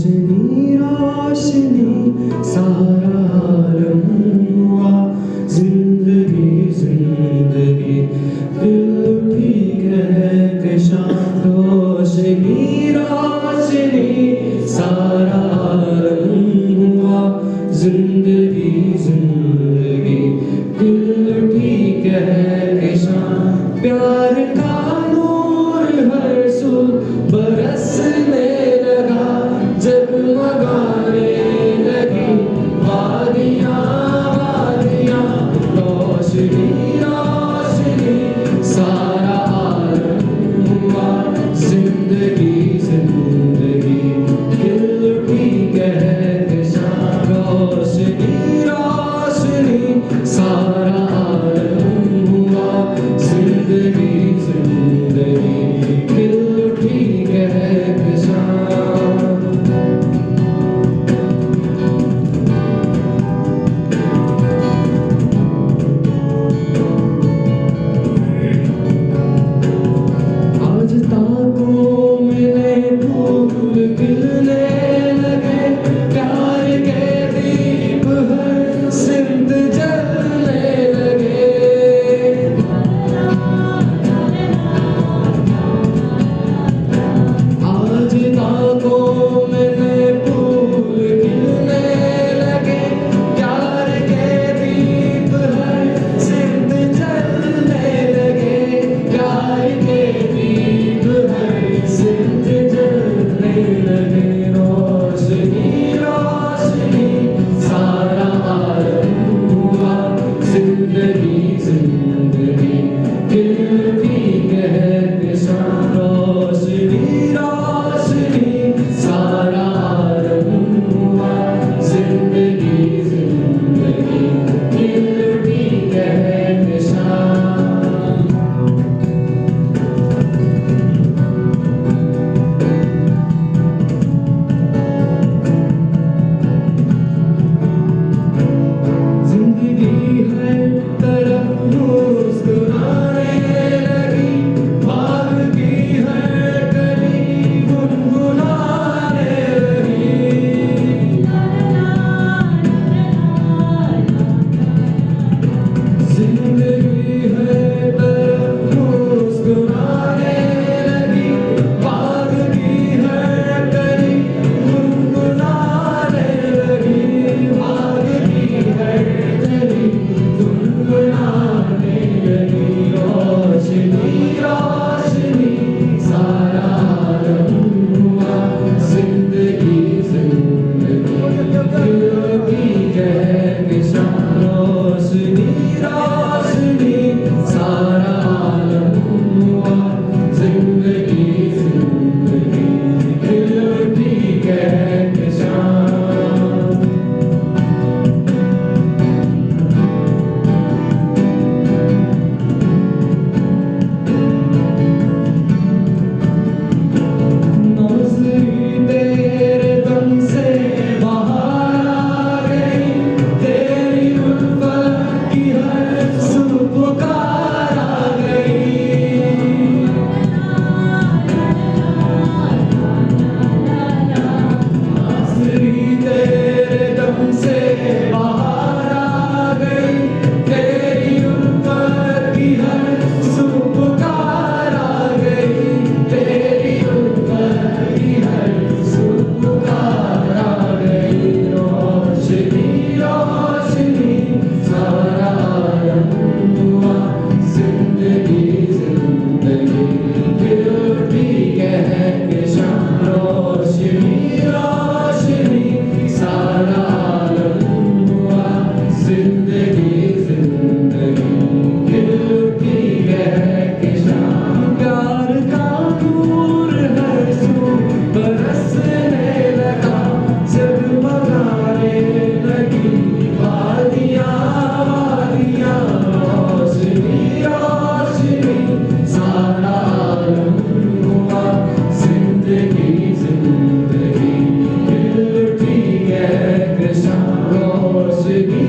रोशनी रोशनी सारा आलम हुआ, जिंदगी जिंदगी दिल भी कहकशां। रोशनी रोशनी सारा आलम हुआ, जिंदगी जिंदगी दिल भी कहकशां। प्यार का नूर हर सू बरसने लगा, जगमगाने लगी वादियाँ वादियाँ। रोशनी रोशनी सारा आलम हुआ, जिंदगी जिंदगी दिल भी कहकशां। रोशनी रोशनी सारा आलम हुआ, जिंदगी जिंदगी दिल भी कहकशां। आज ताकों में फूल खिलने लगे, प्यार के दीप हर सिमत जलने लगे। आज ताकों में फूल खिलने लगे, प्यार के दीप हर सिमत जलने लगे। प्यार के दीप हर सिमत जलने लगे। रोशनी रोशनी सारा आलम हुआ, जिंदगी जिंदगी दिल भी कहकशां। रोशनी रोशनी सारा आलम हुआ, जिंदगी जिंदगी दिल भी कहकशां। जिंदगी हर तरफ मुस्कुराने लगी, बाग की हर कली गुनगुनाने लगी। जिंदगी हर तरफ मुस्कुराने लगी, बाग की हर कली गुनगुनाने लगी। बाग की हर कली गुनगुनाने लगी। रोशनी रोशनी सारा आलम हुआ, जिंदगी जिंदगी दिल भी कहकशां। रोशनी रोशनी सारा आलम हुआ, जिंदगी जिंदगी दिल भी कहकशां। नौसरी तेरे दम से बाहर आ गई, तेरी उल्फत की हर सू पुकार आ गई। नौसरी तेरे दम से बाहर आ गई, तेरी उल्फत की हर सू पुकार आ गई। तेरी उल्फत की हर सू पुकार आ गई। रोशनी रोशनी सारा आलम हुआ, जिंदगी जिंदगी दिल भी कहकशां। रोशनी रोशनी सारा आलम हुआ, जिंदगी जिंदगी दिल भी कहकशां। प्यार का नूर हर सू बरसने लगा, जगमगाने लगी वादियाँ वादियाँ। रोशनी रोशनी सारा आलम हुआ, जिंदगी जिंदगी दिल भी कहकशां। रोशनी